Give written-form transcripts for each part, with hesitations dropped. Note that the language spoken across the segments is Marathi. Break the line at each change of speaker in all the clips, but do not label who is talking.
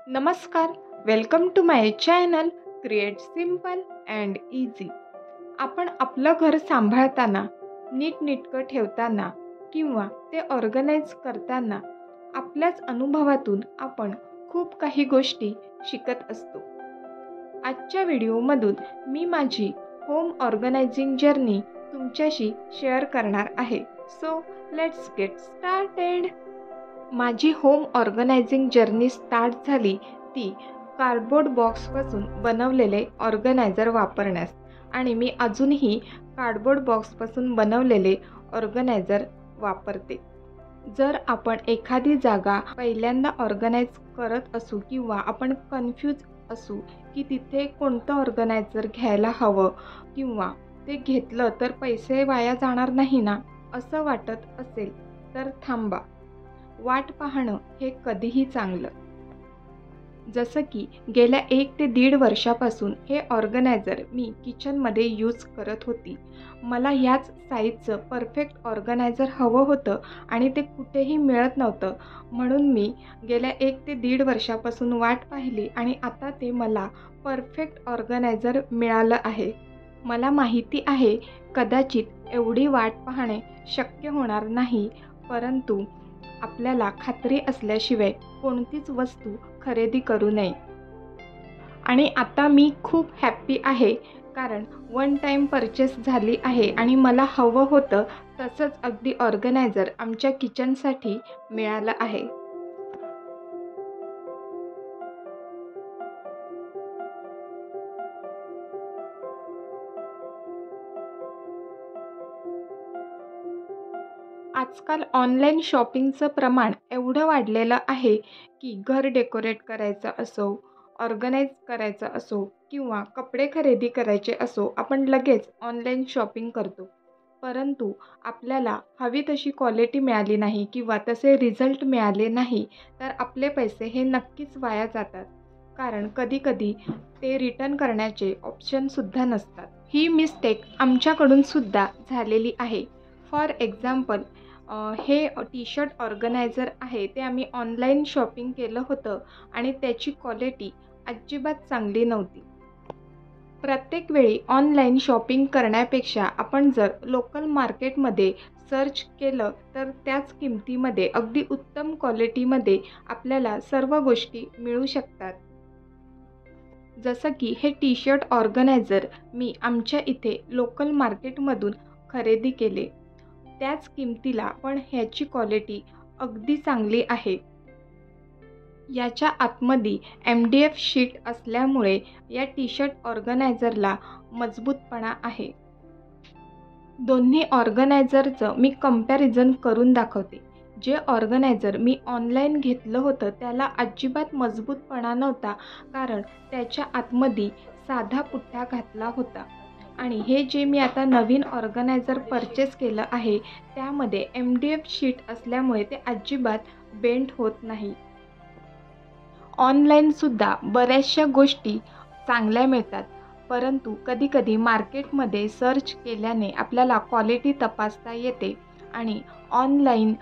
नमस्कार, welcome to my channel create simple and easy. आपण आपलं घर सांभाळताना, नीटनेटकं ठेवताना किंवा ते ऑर्गनाईज करताना आपल्याच अनुभवातून आपण खूप काही गोष्टी शिकत असतो. आजच्या व्हिडिओमधून मी माझी होम ऑर्गनायझिंग जर्नी तुमच्याशी शेअर करणार आहे. So let's get started. माझी होम ऑर्गनायझिंग जर्नी स्टार्ट झाली ती कार्डबोर्ड बॉक्सपासून बनवलेले ऑर्गनायझर वापरण्यास, आणि मी अजूनही कार्डबोर्ड बॉक्सपासून बनवलेले ऑर्गनायझर वापरते. जर आपण एखादी जागा पहिल्यांदा ऑर्गनाईज करत असू किंवा आपण कन्फ्यूज असू की तिथे कोणतं ऑर्गनायझर घ्यायला हवं किंवा ते घेतलं तर पैसे वाया जाणार नाही ना, असं वाटत असेल तर थांबा. वाट पाहणं हे कधीही चांगलं. जसं की गेल्या 1 ते 1.5 वर्षापासून हे ऑर्गनायझर मी किचनमध्ये यूज करत होती. मला ह्याच साईजचं परफेक्ट ऑर्गनायझर हवं होतं आणि ते कुठेही मिळत नव्हतं, म्हणून मी गेल्या 1 ते 1.5 वर्षापासून वाट पाहिली आणि आता ते मला परफेक्ट ऑर्गनायझर मिळालं आहे. मला माहिती आहे कदाचित एवढी वाट पाहणे शक्य होणार नाही, परंतु आपल्याला खात्री असल्याशिवाय कोणतीच वस्तू खरेदी करू नये. आणि आता मी खूप हॅप्पी आहे, कारण वन टाईम परचेस झाली आहे आणि मला हवं होतं तसंच अगदी ऑर्गनायझर आमच्या किचनसाठी मिळालं आहे. आजकाल ऑनलाईन शॉपिंगचं प्रमाण एवढं वाढलेलं आहे की घर डेकोरेट करायचं असो, ऑर्गनाईज करायचं असो किंवा कपडे खरेदी करायचे असो, आपण लगेच ऑनलाईन शॉपिंग करतो. परंतु आपल्याला हवी तशी क्वालिटी मिळाली नाही किंवा तसे रिझल्ट मिळाले नाही तर आपले पैसे हे नक्कीच वाया जातात, कारण कधीकधी ते रिटर्न करण्याचे ऑप्शनसुद्धा नसतात. ही मिस्टेक आमच्याकडून सुद्धा झालेली आहे. फॉर एक्झाम्पल, हे टी शर्ट ऑर्गनायझर आहे ते आम्ही ऑनलाईन शॉपिंग केलं होतं आणि त्याची क्वालिटी अजिबात चांगली नव्हती. प्रत्येक वेळी ऑनलाईन शॉपिंग करण्यापेक्षा आपण जर लोकल मार्केटमध्ये सर्च केलं तर त्याच किमतीमध्ये अगदी उत्तम क्वालिटीमध्ये आपल्याला सर्व गोष्टी मिळू शकतात. जसं की हे टी शर्ट ऑर्गनायझर मी आमच्या इथे लोकल मार्केटमधून खरेदी केले. त्याच किमतीला पण ह्याची क्वालिटी अगदी चांगली आहे. याच्या आतमध्ये MDF शीट असल्यामुळे या टी शर्ट ऑर्गनायझरला मजबूतपणा आहे. दोन्ही ऑर्गनायझरचं मी कंपॅरिझन करून दाखवते. जे ऑर्गनायझर मी ऑनलाईन घेतलं होतं त्याला अजिबात मजबूतपणा नव्हता, कारण त्याच्या आतमध्ये साधा पुठ्ठा घातला होता. आणि हे जे मी आता नवीन ऑर्गनायझर परचेस केलं आहे त्यामध्ये MDF शीट असल्यामुळे ते अजिबात बेंड होत नाही. ऑनलाईनसुद्धा बऱ्याचशा गोष्टी चांगल्या मिळतात, परंतु कधीकधी मार्केटमध्ये सर्च केल्याने आपल्याला क्वालिटी तपासता येते आणि ऑनलाईन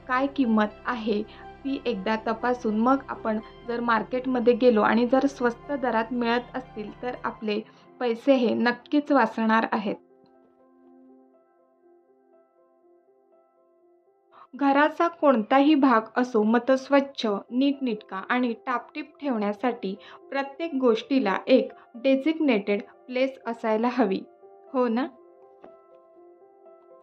काय किंमत आहे ती एकदा तपासून मग आपण जर मार्केटमध्ये गेलो आणि जर स्वस्त दरात मिळत असतील तर आपले पैसे हे नक्कीच वाचणार आहेत. घराचा कोणताही भाग असो, मग तो स्वच्छ, नीटनेटका आणि टापटीप ठेवण्यासाठी प्रत्येक गोष्टीला एक डेझिग्नेटेड प्लेस असायला हवी, हो ना?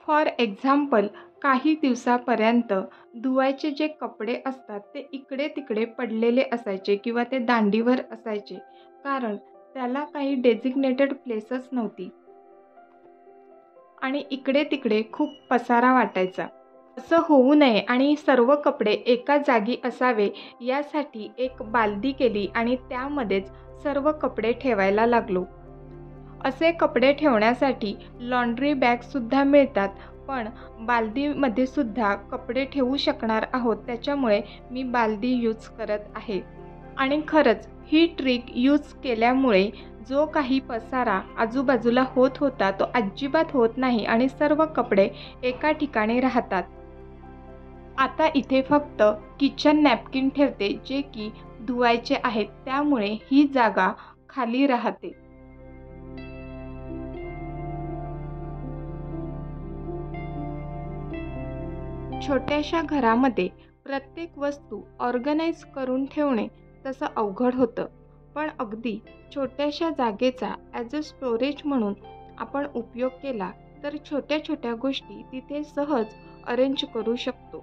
फॉर एक्झाम्पल, काही दिवसापर्यंत धुवायचे जे कपडे असतात ते इकडे तिकडे पडलेले असायचे किंवा ते दांडीवर असायचे, कारण त्याला काही डेझिग्नेटेड प्लेसच नव्हती आणि इकडे तिकडे खूप पसारा वाटायचा. असं होऊ नये आणि सर्व कपडे एका जागी असावे यासाठी एक बालदी केली आणि त्यामध्येच सर्व कपडे ठेवायला लागलो. असे कपडे ठेवण्यासाठी लॉन्ड्री बॅगसुद्धा मिळतात, पण बालदीमध्ये सुद्धा कपडे ठेवू शकणार आहोत, त्याच्यामुळे मी बालदी यूज करत आहे. आणि खरंच ही ट्रिक यूज केल्यामुळे जो काही पसारा आजूबाजूला होत होता तो अजिबात होत नाही आणि सर्व कपडे एका ठिकाणी राहतात. आता इथे फक्त किचन नॅपकिन ठेवते, जे की धुवायचे आहेत, त्यामुळे ही जागा खाली राहते. छोट्याशा घरामध्ये प्रत्येक वस्तू ऑर्गनाइज करून ठेवणे तसं अवघड होतं, पण अगदी छोट्याशा जागेचा ॲज अ स्टोरेज म्हणून आपण उपयोग केला तर छोट्या छोट्या गोष्टी तिथे सहज अरेंज करू शकतो.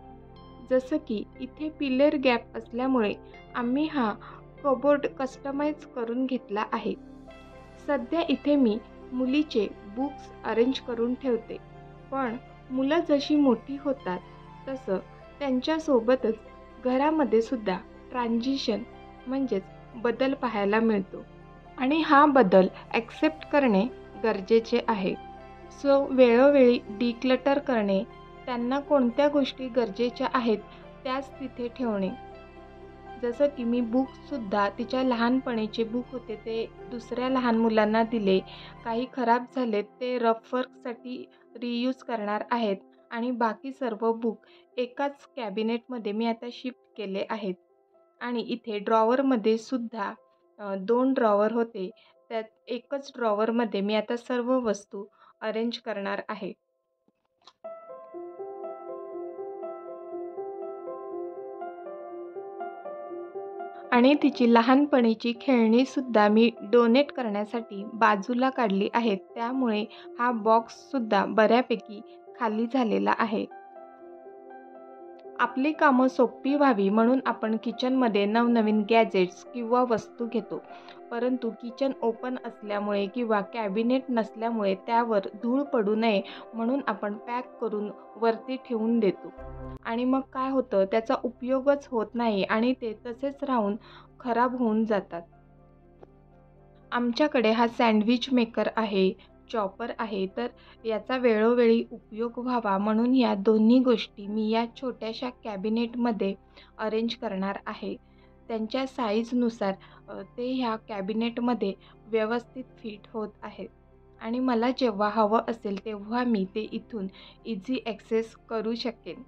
जसं की इथे पिलर गॅप असल्यामुळे आम्ही हा कबोर्ड कस्टमाइज करून घेतला आहे. सध्या इथे मी मुलीचे बुक्स अरेंज करून ठेवते, पण मुलं जशी मोठी होतात तसं त्यांच्यासोबतच घरामध्ये सुद्धा ट्रान्झिशन म्हणजेच बदल पाहायला मिळतो आणि हा बदल ॲक्सेप्ट करणे गरजेचे आहे. सो वेळोवेळी डिक्लटर करणे, त्यांना कोणत्या गोष्टी गरजेच्या आहेत त्याच तिथे ठेवणे. जसं की मी बुकसुद्धा तिच्या लहानपणीचे बुक होते ते दुसऱ्या लहान मुलांना दिले. काही खराब झालेत ते रफ वर्कसाठी रियूज करणार आहेत आणि बाकी सर्व बुक एकाच कॅबिनेटमध्ये मी आता शिफ्ट केले आहेत. आणि इथे ड्रॉवरमध्ये सुद्धा 2 ड्रॉवर होते, त्यात एकच ड्रॉवरमध्ये मी आता सर्व वस्तू अरेंज करणार आहे. आणि तिची लहानपणीची खेळणीसुद्धा मी डोनेट करण्यासाठी बाजूला काढली आहेत, त्यामुळे हा बॉक्ससुद्धा बऱ्यापैकी खाली झालेला आहे. आपली कामं सोपी व्हावी म्हणून आपण किचनमध्ये नवनवीन गॅजेट्स किंवा वस्तू घेतो, परंतु किचन ओपन असल्यामुळे किंवा कॅबिनेट नसल्यामुळे त्यावर धूळ पडू नये म्हणून आपण पॅक करून वरती ठेवून देतो आणि मग काय होतं, त्याचा उपयोगच होत नाही आणि ते तसेच राहून खराब होऊन जातात. आमच्याकडे हा सँडविच मेकर आहे, चॉपर आहे, तर याचा वेळोवेळी उपयोग व्हावा म्हणून या दोन्ही गोष्टी मी या छोट्याशा कॅबिनेटमध्ये अरेंज करणार आहे. त्यांच्या साईजनुसार ते ह्या कॅबिनेटमध्ये व्यवस्थित फिट होत आहेत आणि मला जेव्हा हवं असेल तेव्हा मी ते इथून इझी ॲक्सेस करू शकेन.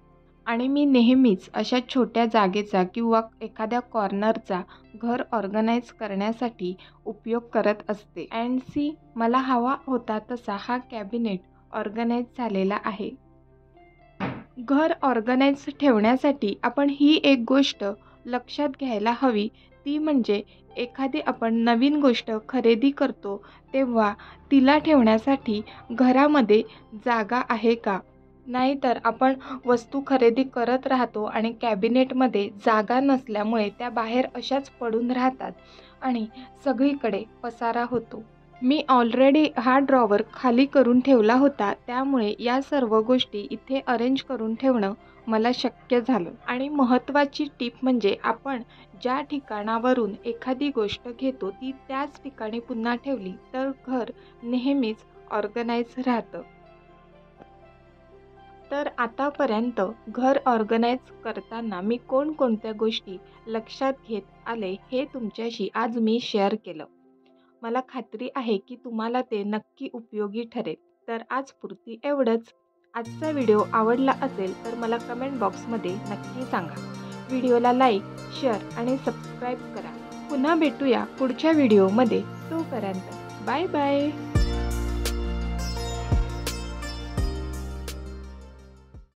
आणि मी नेहमीच अशा छोट्या जागेचा किंवा एखाद्या कॉर्नरचा घर ऑर्गनाइज करण्यासाठी उपयोग करत असते. अँड सी, मला हवा होता तसा हा कॅबिनेट ऑर्गनाइज झालेला आहे. घर ऑर्गनाइज ठेवण्यासाठी आपण ही एक गोष्ट लक्षात घ्यायला हवी, ती म्हणजे एखादी आपण नवीन गोष्ट खरेदी करतो तेव्हा तिला ठेवण्यासाठी घरामध्ये जागा आहे का? नाहीतर आपण वस्तू खरेदी करत राहतो आणि कॅबिनेटमध्ये जागा नसल्यामुळे त्या बाहेर अशाच पडून राहतात आणि सगळीकडे पसारा होतो. मी ऑलरेडी हा ड्रॉवर खाली करून ठेवला होता, त्यामुळे या सर्व गोष्टी इथे अरेंज करून ठेवणं मला शक्य झालं. आणि महत्त्वाची टीप म्हणजे आपण ज्या ठिकाणावरून एखादी गोष्ट घेतो ती त्याच ठिकाणी पुन्हा ठेवली तर घर नेहमीच ऑर्गनाइज राहतं. तर आतापर्यंत घर ऑर्गनाइज करताना मी कोणकोणत्या गोष्टी लक्षात घेत आले हे तुमच्याशी आज मी शेअर केलं. मला खात्री आहे की तुम्हाला ते नक्की उपयोगी ठरेल. तर आजपुरती एवढंच. आजचा व्हिडिओ आवडला असेल तर मला कमेंट बॉक्समध्ये नक्की सांगा. व्हिडिओला लाईक, शेअर आणि सबस्क्राईब करा. पुन्हा भेटूया पुढच्या व्हिडिओमध्ये. तोपर्यंत बाय बाय.